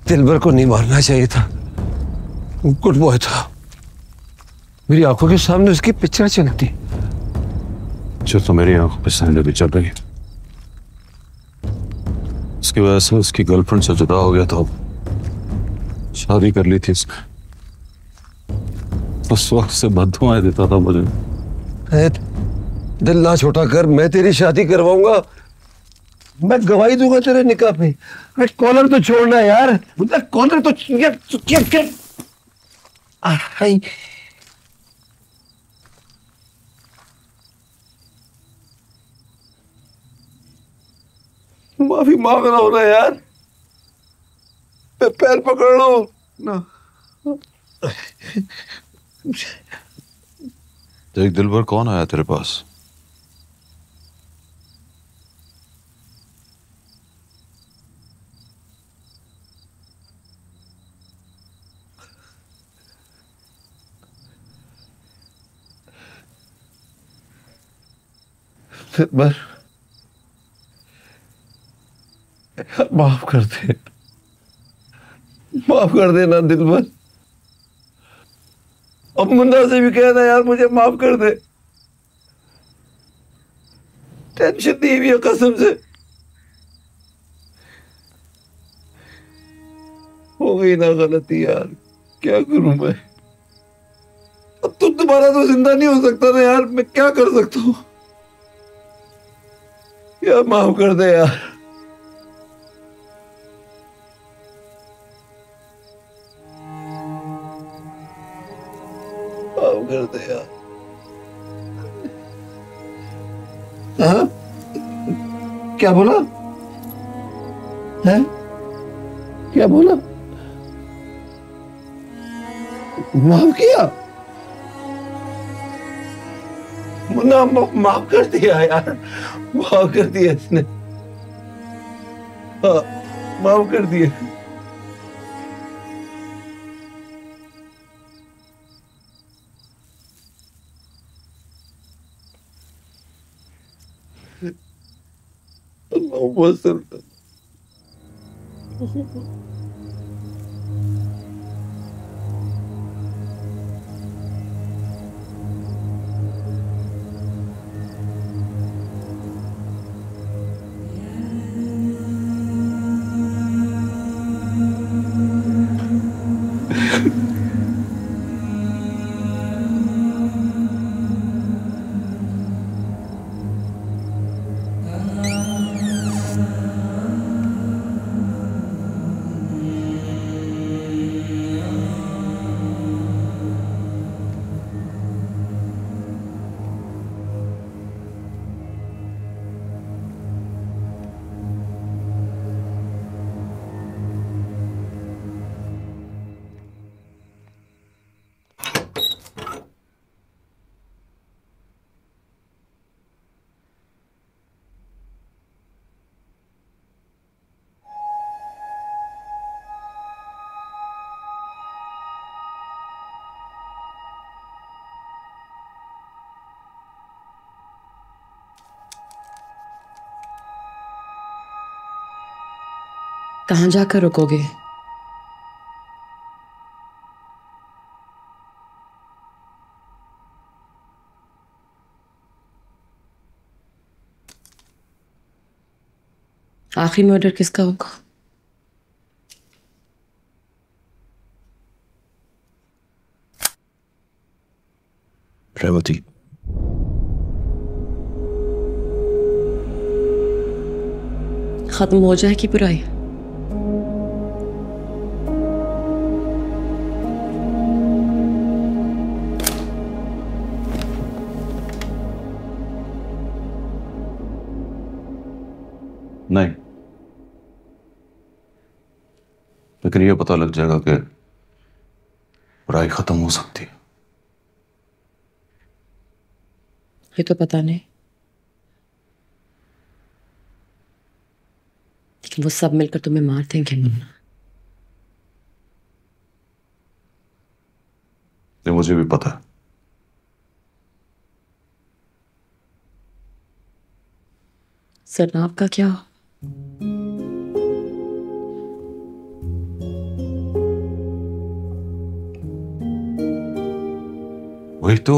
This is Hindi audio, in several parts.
दिलबर को नहीं मारना चाहिए था। गुड बॉय था। मेरी आंखों के सामने उसकी पिक्चर चलती जो तो मेरी आंखों पे सामने भी चल रही है। उसकी वजह से उसकी गर्लफ्रेंड से जुदा हो गया था। शादी कर ली थी उसने। उस वक्त से बददुआएं देता था मुझे। दिल ना छोटा कर, मैं तेरी शादी करवाऊंगा। मैं गवाही दूंगा तेरे निकाह पे। कॉलर तो छोड़ना यार, कॉलर तो क्या माफी मांग रहा हूं ना यार, मैं पैर पकड़ लो ना। देख दिलबर, कौन आया तेरे पास? दिलबर, माफ कर दे, माफ कर देना दिलबर। अब मुन्ना से भी कहना यार मुझे माफ कर दे। टेंशन दी हुई है कसम से। हो गई ना गलती यार, क्या करूं मैं। अब तुम दोबारा तो जिंदा नहीं हो सकता ना यार, मैं क्या कर सकता हूँ। यार माफ कर दे यार। माफ कर दे यार। हाँ, क्या बोला है? क्या बोला? माफ किया? मुन्ना माफ कर दिया यार, माफ कर दिया इसने। हाँ, माफ कर दिया। अल्लाह वसल्लम। कहाँ जाकर रुकोगे? आखिरी मर्डर किसका होगा? रेवती। खत्म हो जाए कि बुराई? नहीं, लेकिन ये पता लग जाएगा कि बुराई खत्म हो सकती है। ये तो पता नहीं, लेकिन वो सब मिलकर तुम्हें मार देंगे मुन्ना। ये मुझे भी पता है। सरनाब का क्या? वही तो।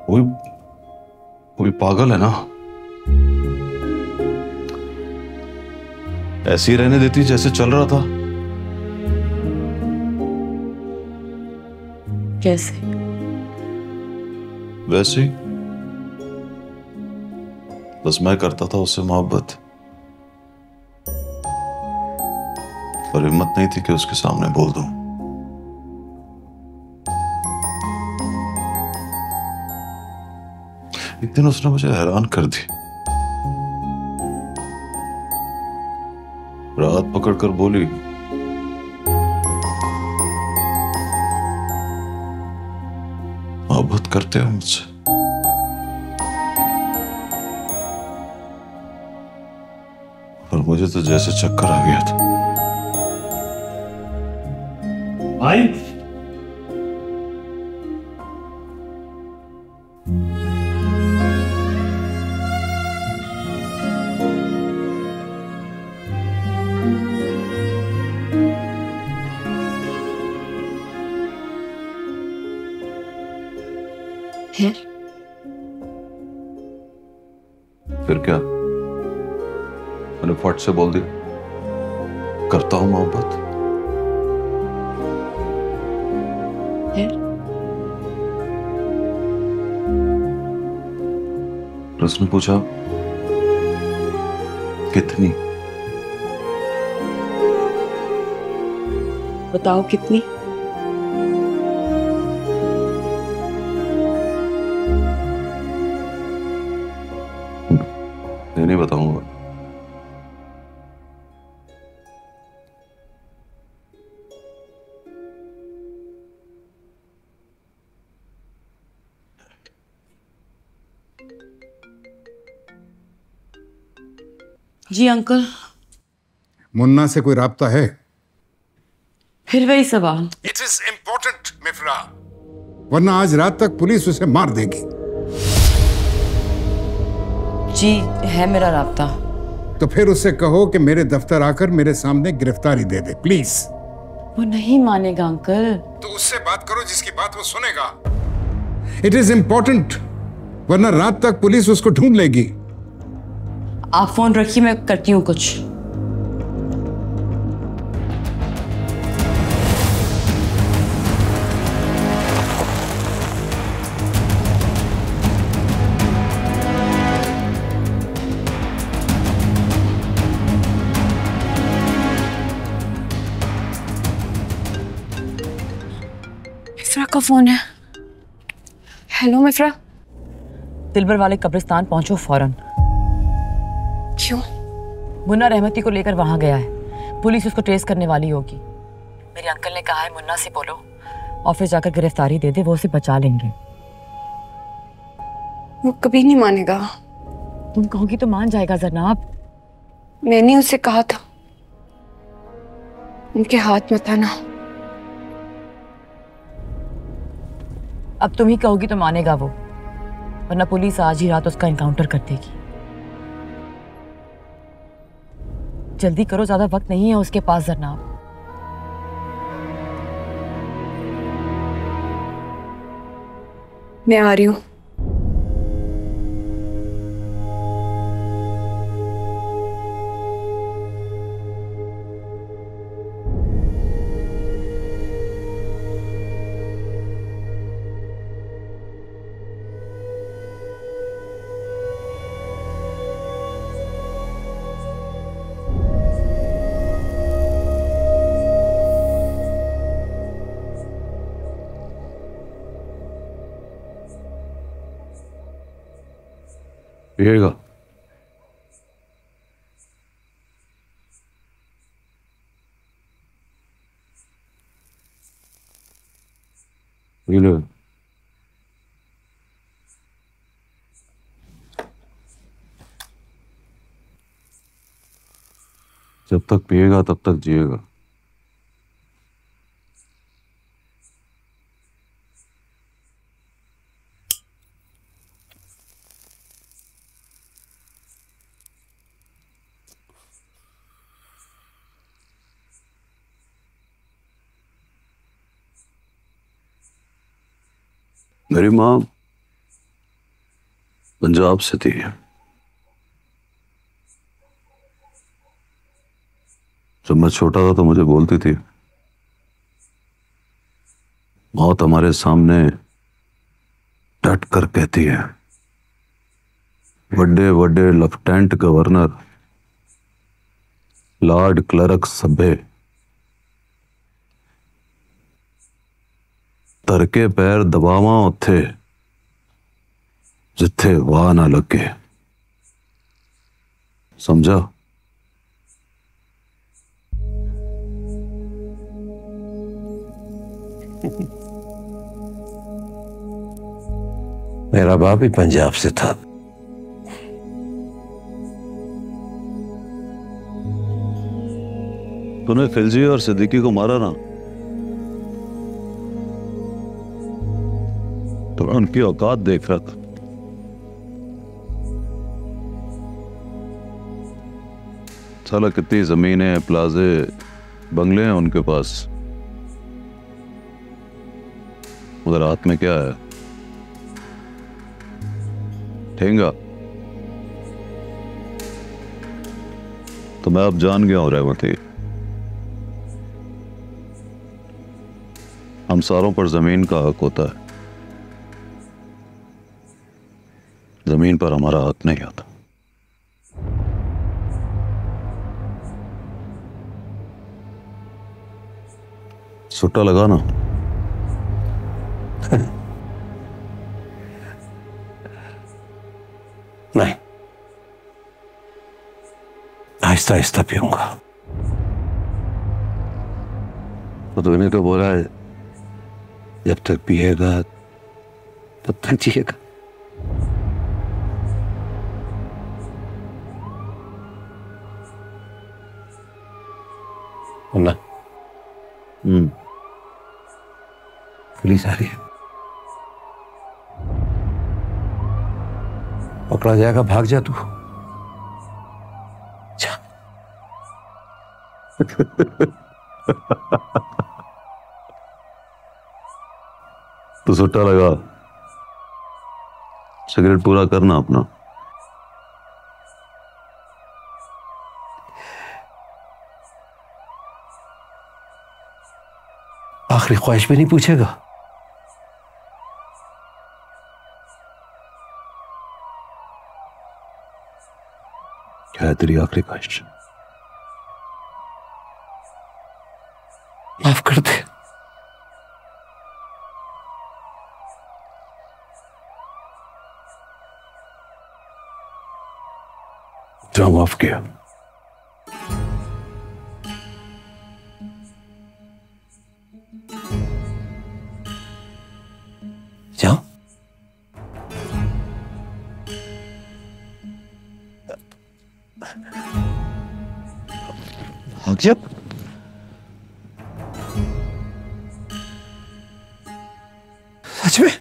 वही वही पागल है ना। ऐसे ही रहने देती जैसे चल रहा था। कैसे? वैसे ही। बस मैं करता था उससे मोहब्बत, पर हिम्मत नहीं थी कि उसके सामने बोल दूं। एक दिन उसने मुझे हैरान कर दी। रात पकड़कर बोली, मोहब्बत करते हो मुझसे? और मुझे तो जैसे चक्कर आ गया था। भाई है? फिर क्या, मैंने फट से बोल दिया करता हूं मोहब्बत। है? उसने पूछा कितनी? बताओ कितनी? मैं नहीं बताऊंगा। जी अंकल। मुन्ना से कोई राब्ता है? फिर वही सवाल। इट इज इंपॉर्टेंट मिफ्रा, वरना आज रात तक पुलिस उसे मार देगी। जी है मेरा राब्ता। तो फिर उससे कहो कि मेरे दफ्तर आकर मेरे सामने गिरफ्तारी दे दे प्लीज। वो नहीं मानेगा अंकल। तो उससे बात करो जिसकी बात वो सुनेगा। इट इज इंपॉर्टेंट, वरना रात तक पुलिस उसको ढूंढ लेगी। आप फोन रखिए, मैं करती हूँ कुछ। मिफ्रा का फोन है। हेलो मिफ्रा। दिलबर वाले कब्रिस्तान पहुंचो फौरन। क्यों? मुन्ना रहमती को लेकर वहां गया है। पुलिस उसको ट्रेस करने वाली होगी। मेरे अंकल ने कहा है मुन्ना से बोलो ऑफिस जाकर गिरफ्तारी दे दे, वो उसे बचा लेंगे। वो कभी नहीं मानेगा। तुम कहोगी तो मान जाएगा जनाब। मैंने उसे कहा था उनके हाथ मत आना। अब तुम ही कहोगी तो मानेगा वो, वरना पुलिस आज ही रात उसका एनकाउंटर कर देगी। जल्दी करो, ज्यादा वक्त नहीं है उसके पास जनाब। मैं आ रही हूँ। पिएगा? P low. जब तक पिएगा तब तक जिएगा। मेरी माँ पंजाब से थी। जब मैं छोटा था तो मुझे बोलती थी, मौत हमारे सामने डट कर कहती है, बड़े बड़े लेफ्टिनेंट गवर्नर लॉर्ड क्लर्क सभे तरके पैर दबावा उत्थे जिथे वाह ना लगे। समझा? मेरा बाप भी पंजाब से था। तूने खिलजी और सिद्दीकी को मारा ना, तो मैं उनकी औकात देख रहा था। साला कितनी जमीनें, प्लाजे, बंगले हैं उनके पास, उधर हाथ में क्या है? ठेंगा। तो मैं अब जान गया हूं रहमती, हम सारों पर जमीन का हक होता है, जमीन पर हमारा हक नहीं आता। सुट्टा लगा ना। नहीं, आहिस्ता आहिस्ता पीऊंगा। तो तूने तो बोला है जब तक पिएगा तब तक जिएगा। ना पुलिस आ रही है, पकड़ा जाएगा, भाग जा तू। जा। तो सुट्टा लगा, सिगरेट पूरा करना अपना। आखिरी ख्वाहिश भी नहीं पूछेगा? क्या है तेरी आखिरी ख्वाहिश? माफ कर दे। जो माफ किया। जाओ। भाग जा। सच में?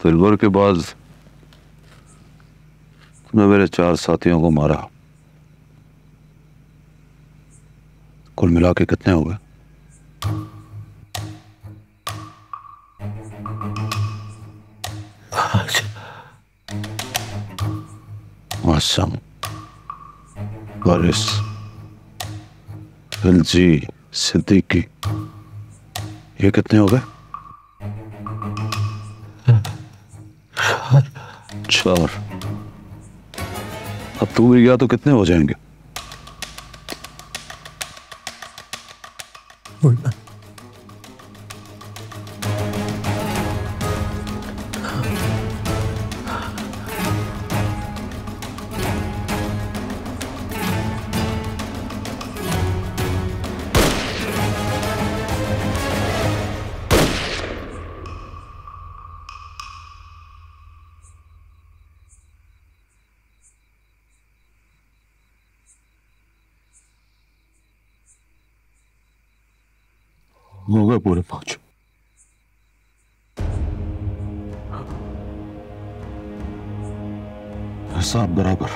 दिलबर के बाद तुमने मेरे 4 साथियों को मारा। कुल मिला के कितने हो गए? आसम, वारिस, खिलजी, सिद्दीकी, ये कितने हो गए? ईश्वर, अब तू भी गया तो कितने हो जाएंगे? हो गए पूरे 5। हिसाब बराबर।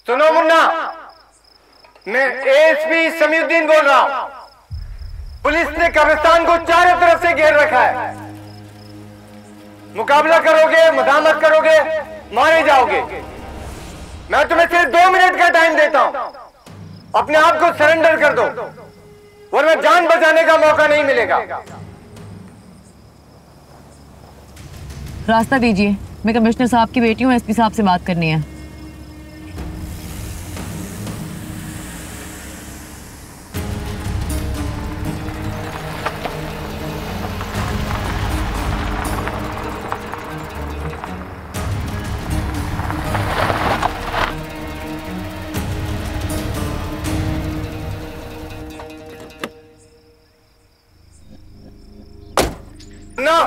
सुनो मुन्ना, मैं एएसपी समीउद्दीन बोल रहा हूं। पुलिस ने कब्रिस्तान को चारों तरफ से घेर रखा है। मुकाबला करोगे, मदामत करोगे, मारे जाओगे। मैं तुम्हें सिर्फ 2 मिनट का टाइम देता हूं। अपने आप को सरेंडर कर दो, वरना जान बचाने का मौका नहीं मिलेगा। रास्ता दीजिए, मैं कमिश्नर साहब की बेटी हूँ, एसपी साहब से बात करनी है। ना,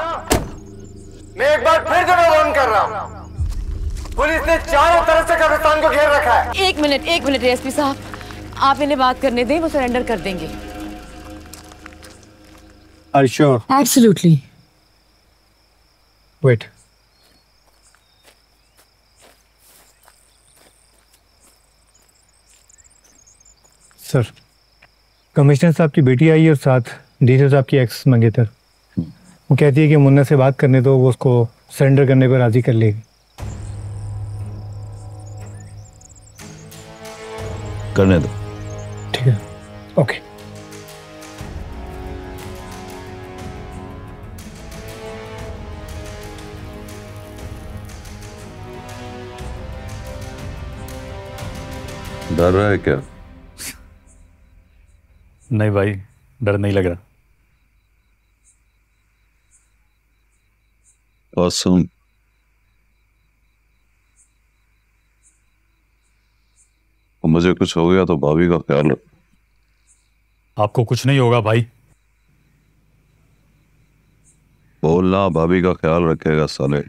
मैं एक बार फिर तुम्हें वार्न कर रहा हूं। पुलिस ने चारों तरफ से कब्रिस्तान को घेर रखा है। एक मिनट एसपी साहब, आप इन्हें बात करने दें, वो सरेंडर कर देंगे। Are you sure? Absolutely. Wait. Sir, commissioner साहब की बेटी आई है और साथ डीसी साहब की एक्स मंगेतर। वो कहती है कि मुन्ना से बात करने दो, वो उसको सरेंडर करने पर राजी कर लेगी। करने दो। ठीक है, ओके। डर रहा है क्या? नहीं भाई, डर नहीं लग रहा। और सुन, मुझे कुछ हो गया तो भाभी का ख्याल रख। आपको कुछ नहीं होगा भाई। बोलना, भाभी का ख्याल रखेगा साले।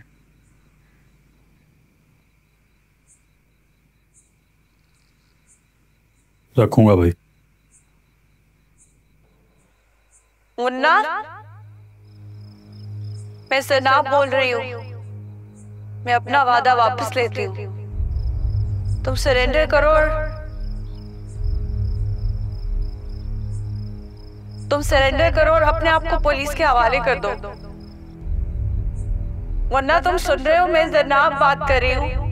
रखूंगा भाई। मुन्ना, मैं सनाब बोल रही हूँ। मैं अपना वादा वापस लेती हूँ। तुम सरेंडर करो और अपने आप को पुलिस के हवाले कर दो, वरना तुम सुन रहे हो, मैं जनाब बात कर रही हूँ।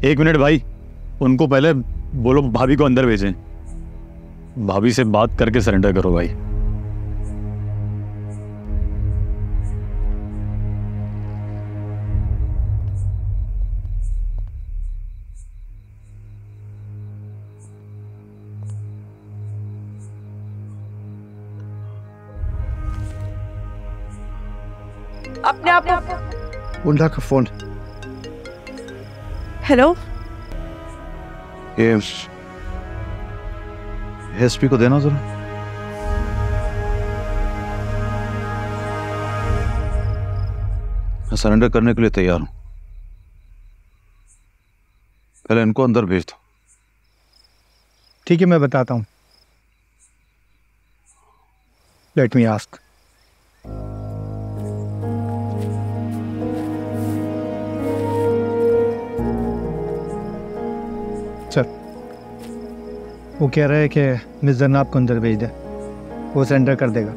1 मिनट भाई, उनको पहले बोलो भाभी को अंदर भेजें। भाभी से बात करके सरेंडर करो भाई। अपने आप को मुन्ना का फोन। हेलो, एसपी को देना जरा। मैं सरेंडर करने के लिए तैयार हूं, पहले इनको अंदर भेज दो। ठीक है, मैं बताता हूँ। Let me ask. सर, वो कह रहा है कि मिस जन्नाब को अंदर भेज दे, वो सरेंडर कर देगा।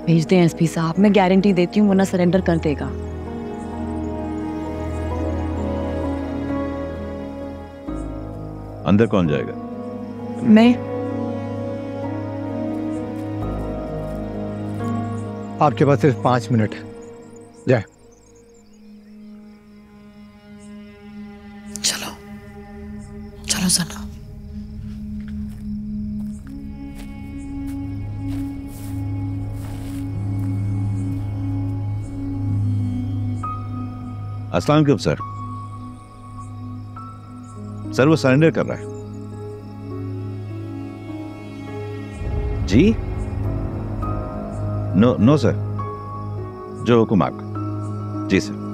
भेज दें एसपी साहब, मैं गारंटी देती हूँ मुन्ना सरेंडर कर देगा। अंदर कौन जाएगा? मैं आपके पास सिर्फ 5 मिनट है, जाए। चलो चलो सना। अस्सलाम वालेकुम सर। सर वो सरेंडर कर रहा है। जी नो नो सर, जो हुकुम आपका। जी सर।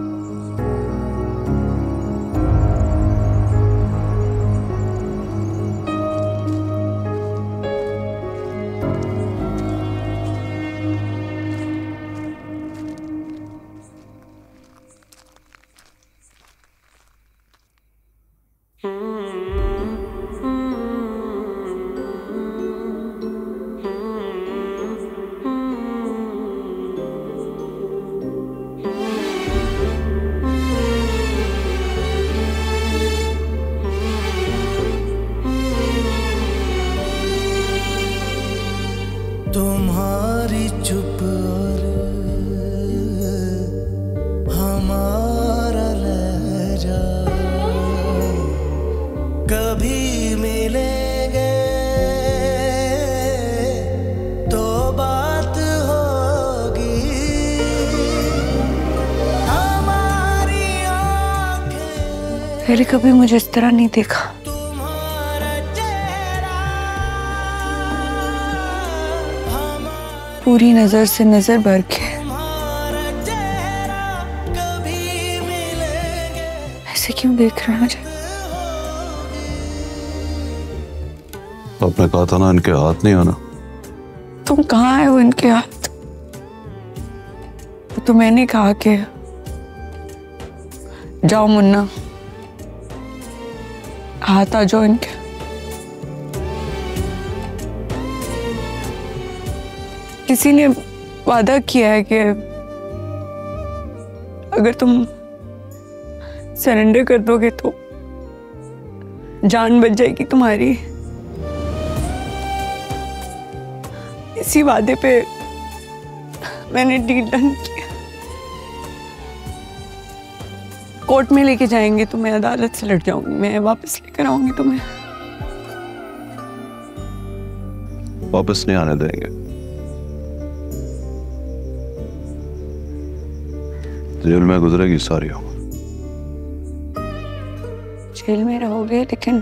तुम्हारी चुप और हमारा लहजा कभी मिलेंगे तो बात होगी हमारी आंखें। पहले कभी मुझे इस तरह नहीं देखा। पूरी नजर से नजर भर के ऐसे क्यों देख रहे हैं मुझे? आपने कहा था ना इनके हाथ नहीं आना। तुम कहाँ आए हो इनके हाथ? तो मैंने कहा कि जाओ मुन्ना, हाथ आ जाओ इनके। किसी ने वादा किया है कि अगर तुम सरेंडर कर दोगे तो जान बच जाएगी तुम्हारी। इसी वादे पे मैंने डील डन किया। कोर्ट में लेके जाएंगे तुम्हें, अदालत से लड़ जाऊंगी मैं, वापस लेकर आऊंगी तुम्हें। वापस नहीं आने देंगे। जेल में गुजरेगी सारी उम्र। जेल में रहोगे लेकिन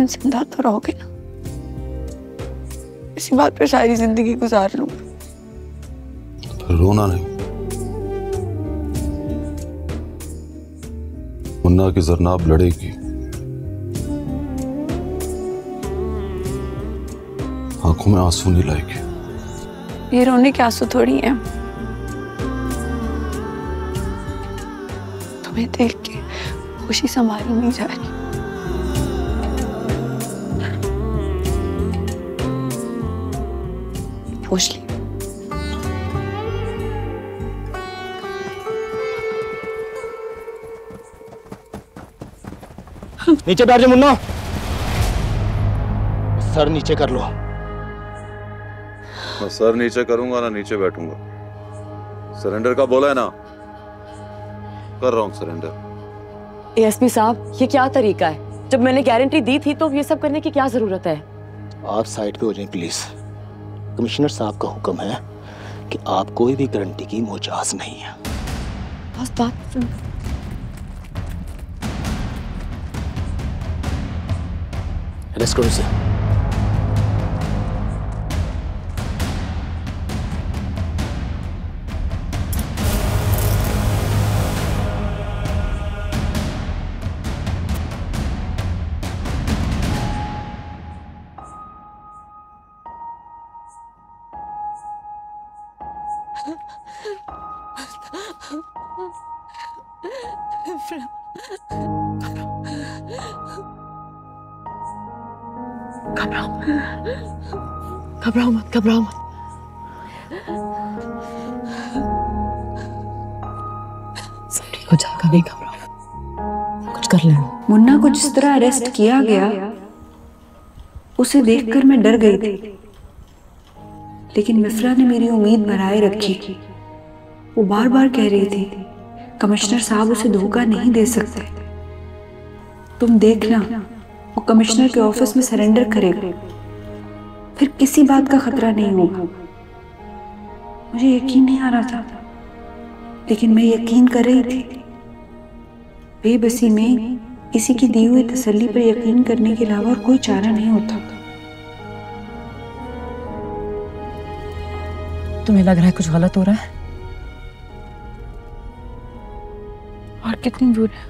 जिंदा तो रहोगे ना। इसी बात पे सारी जिंदगी गुजार लूंगा। फिर रोना नहीं। मुन्ना की जरनाब लड़ेगी। आंखों में आंसू नहीं लाएगी। ये रोने के आंसू थोड़ी हैं। तुम्हें देख के खुशी संभाली नहीं जा रही। पूछ ली। नीचे बैठ जा मुन्ना, सर नीचे कर लो। मैं सर नीचे करूंगा ना नीचे बैठूंगा। सरेंडर का बोला है ना, कर रहा हूं सरेंडर। एएसपी साहब, ये क्या तरीका है? जब मैंने गारंटी दी थी तो ये सब करने की क्या जरूरत है? आप साइड पे हो जाएं प्लीज। कमिश्नर साहब का हुक्म है कि आप कोई भी गारंटी की मोहताज नहीं है। बस बात सुन। अरेस्ट करो इसे। घबराओ मत, घबराओ मत। सब ठीक हो जाएगा, नहीं घबराओ। कुछ कर लेना। मुन्ना को जिस तरह अरेस्ट किया गया उसे देखकर मैं डर गई थी, लेकिन मिफ्रा ने मेरी उम्मीद बनाए रखी। वो बार बार कह रही थी कमिश्नर साहब उसे धोखा नहीं दे सकते, तुम देखना वो कमिश्नर के ऑफिस में सरेंडर करेगा, फिर किसी बात का खतरा नहीं होगा। मुझे यकीन नहीं आ रहा था, लेकिन मैं यकीन कर रही थी। बेबसी में किसी की दी हुई तसल्ली पर यकीन करने के अलावा और कोई चारा नहीं होता। तुम्हें लग रहा है कुछ गलत हो रहा है? और कितनी दूर है?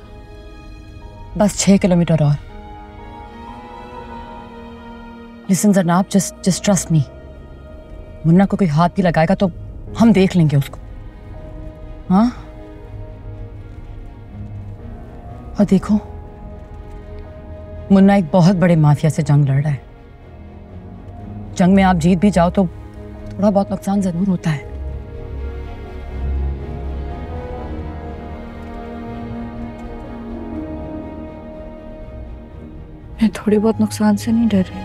बस 6 किलोमीटर और। लिसन जनाब, जस्ट ट्रस्ट मी। मुन्ना को कोई हाथ भी लगाएगा तो हम देख लेंगे उसको। हाँ, और देखो, मुन्ना एक बहुत बड़े माफिया से जंग लड़ रहा है। जंग में आप जीत भी जाओ तो थोड़ा बहुत नुकसान जरूर होता है। मैं थोड़े बहुत नुकसान से नहीं डर रही,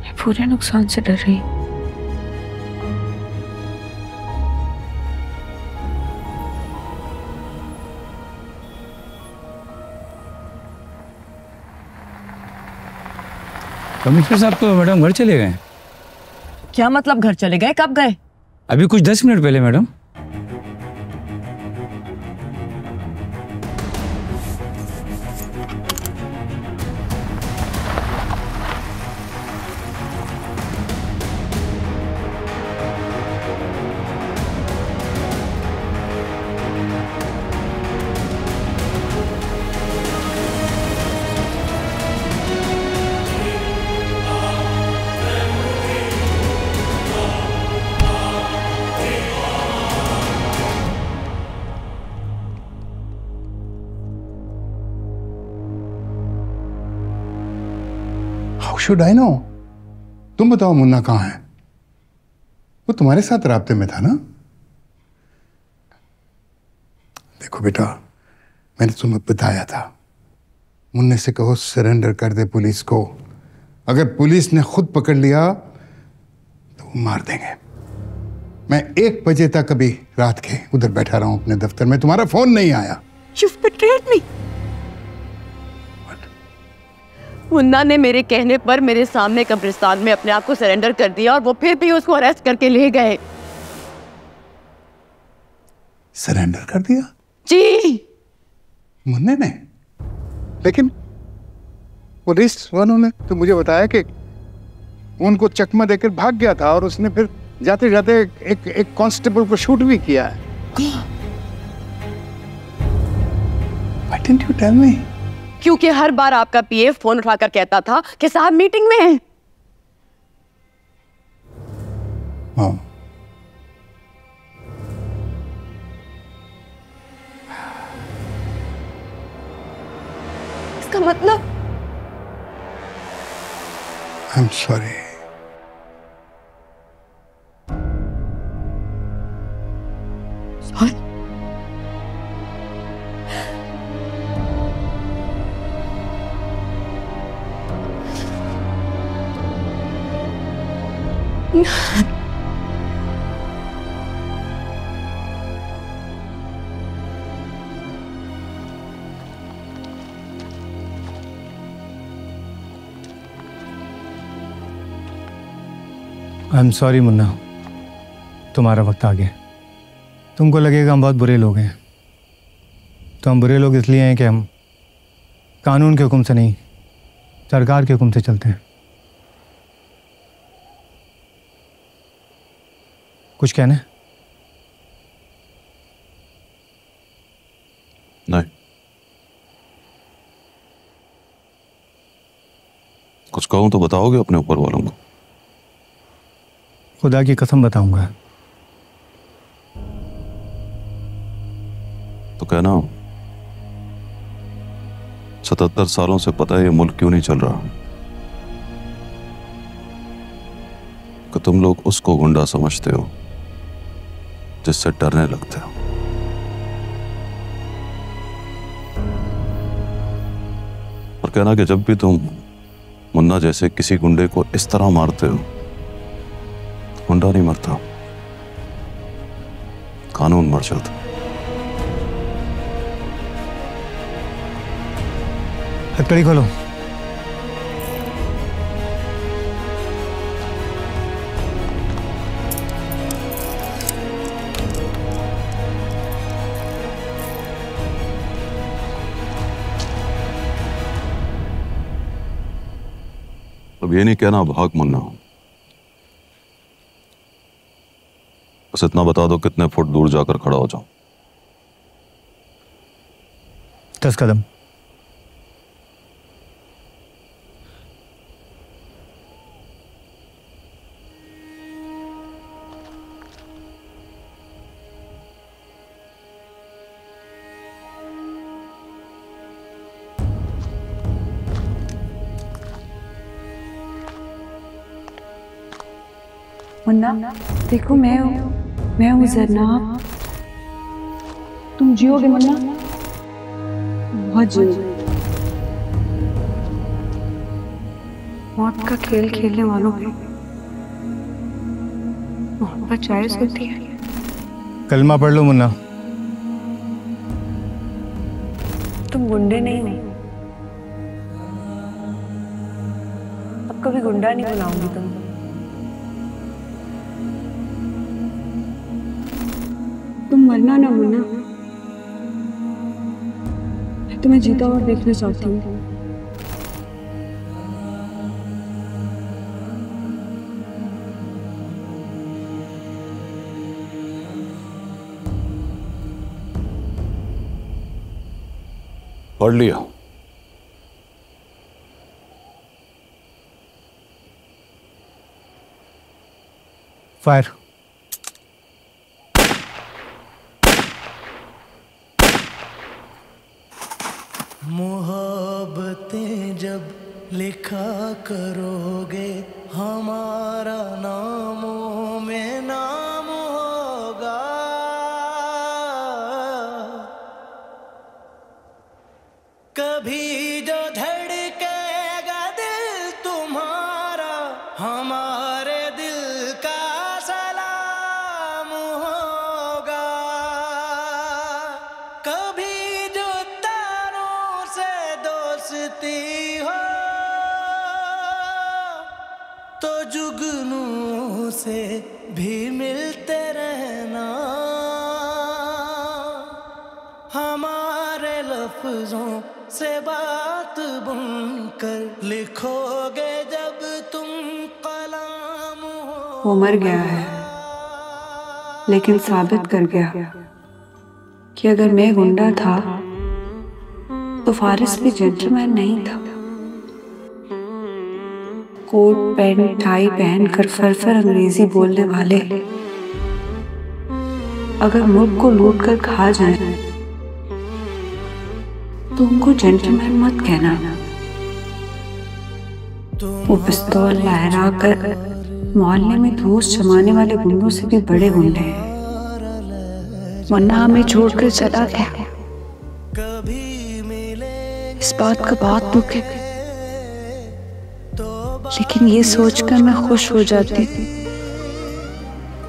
मैं पूरे नुकसान से डर रही। कमिश्नर साहब तो मैडम घर चले गए। क्या मतलब घर चले गए? कब गए? अभी कुछ 10 मिनट पहले मैडम। Should I know? तुम बताओ मुन्ना कहाँ है? वो तुम्हारे साथ राब्ते में था ना? देखो बेटा, मैंने तुम्हें बताया था, मुन्ने से कहो सरेंडर कर दे पुलिस को। अगर पुलिस ने खुद पकड़ लिया तो वो मार देंगे। मैं 1 बजे तक अभी रात के उधर बैठा रहा हूं अपने दफ्तर में, तुम्हारा फोन नहीं आया। You've betrayed me. मुन्ना ने मेरे कहने पर मेरे सामने कब्रिस्तान में अपने आप को सरेंडर कर दिया और वो फिर भी उसको अरेस्ट करके ले गए। सरेंडर कर दिया? जी। मुन्ने ने? लेकिन पुलिस वालों ने तो मुझे बताया कि उनको चकमा देकर भाग गया था और उसने फिर जाते जाते एक कांस्टेबल को शूट भी किया है। Why didn't you tell me? क्योंकि हर बार आपका पीए फोन उठाकर कहता था कि साहब मीटिंग में हैं। हाँ। इसका मतलब? I'm sorry. Sorry? I am sorry Munna, तुम्हारा वक्त आ गया। तुमको लगेगा हम बहुत बुरे लोग हैं, तो हम बुरे लोग इसलिए हैं कि हम कानून के हुक्म से नहीं, सरकार के हुक्म से चलते हैं। कुछ कहना है? नहीं। कुछ कहूं तो बताओगे अपने ऊपर वालों को? खुदा की कसम बताऊंगा। तो कहना 77 सालों से पता है ये मुल्क क्यों नहीं चल रहा। कि तुम लोग उसको गुंडा समझते हो जिससे डरने लगते हो। और कहना कि जब भी तुम मुन्ना जैसे किसी गुंडे को इस तरह मारते हो, गुंडा नहीं मरता, कानून मर जाता। हथकड़ी खोलो। अब ये नहीं कहना भाग मुन्ना, बस इतना बता दो कितने फुट दूर जाकर खड़ा हो जाऊं। 10 कदम। मुन्ना देखो, मैं हूँ जरनाब। तुम जियोगे मुन्ना, बहुत जियोगे। मौत का खेल खेलने वालों पे मोहब्बत जायज होती है। कलमा पढ़ लो मुन्ना। तुम गुंडे नहीं हो, अब कभी गुंडा नहीं बनाऊंगी तुमको। तुम मरना ना मुन्ना, मैं तुम्हें जीता हुआ देखना चाहती हूँ। पढ़ लिया? फायर। मोहब्बतें जब लिखा करोगे, हमारा नामों में नाम होगा। कभी जो धड़केगा दिल तुम्हारा, हमारे दिल का सलाम होगा। कभी जो तारों से दोस्ती हो, तो जुगनू से भी मिलते रहना। हमारे लफ्जों से बात बुनकर लिखोगे जब तुम कलाम हो। वो मर गया है, लेकिन साबित कर गया कि अगर मैं गुंडा था तो फारिस भी जेंटलमैन नहीं था। कोट पैंट टाई पहनकर फरफर अंग्रेजी बोलने वाले अगर मुल्क को लूट कर खा जाए तो उनको जेंटलमैन मत कहना। वो पिस्तौल लहरा कर मोहल्ले में धूस जमाने वाले गुंडों से भी बड़े गुंडे हैं। मुन्ना हमें छोड़कर चला गया, इस बात का बहुत दुख है, लेकिन ये सोचकर मैं खुश हो जाती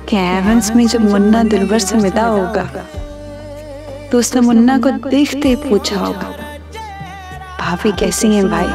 कि एवंस में जब मुन्ना दिलबर से विदा होगा तो उसने मुन्ना को देखते ही पूछा होगा, भाभी कैसी हैं भाई?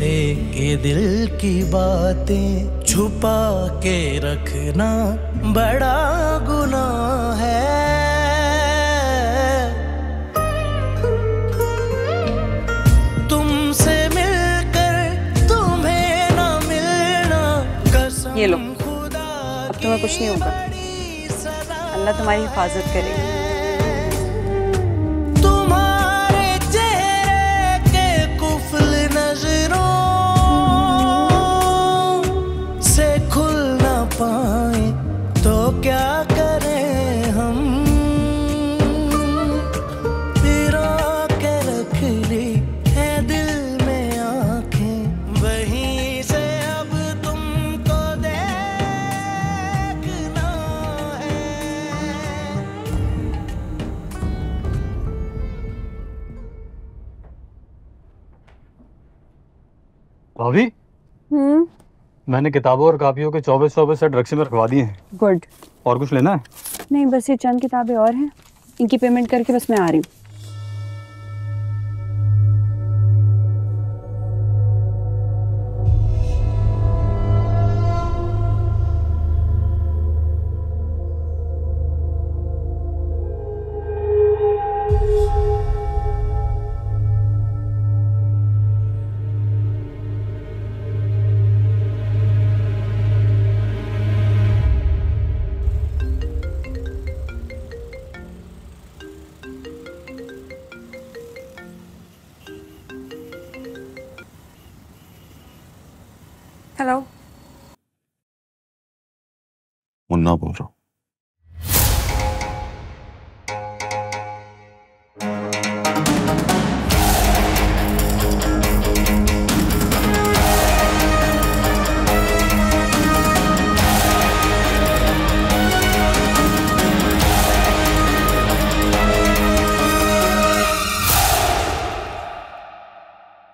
से कि दिल की बातें छुपा के रखना बड़ा गुनाह है। तुमसे मिलकर तुम्हें ना मिलना कसम। ये लो, अब तुम्हें कुछ नहीं होगा, अल्लाह तुम्हारी हिफाजत करेगा। तो क्या करें हम, पिरो के रख ली है दिल में आंखें, वहीं से अब तुमको देखना है। भाभी, मैंने किताबों और कापियों के 24 सेट रक्शे में रखवा दिए हैं। गुड। और कुछ लेना है? नहीं, बस ये चंद किताबें और हैं, इनकी पेमेंट करके बस मैं आ रही हूँ। हेलो, मुन्ना बोल रहा हूँ।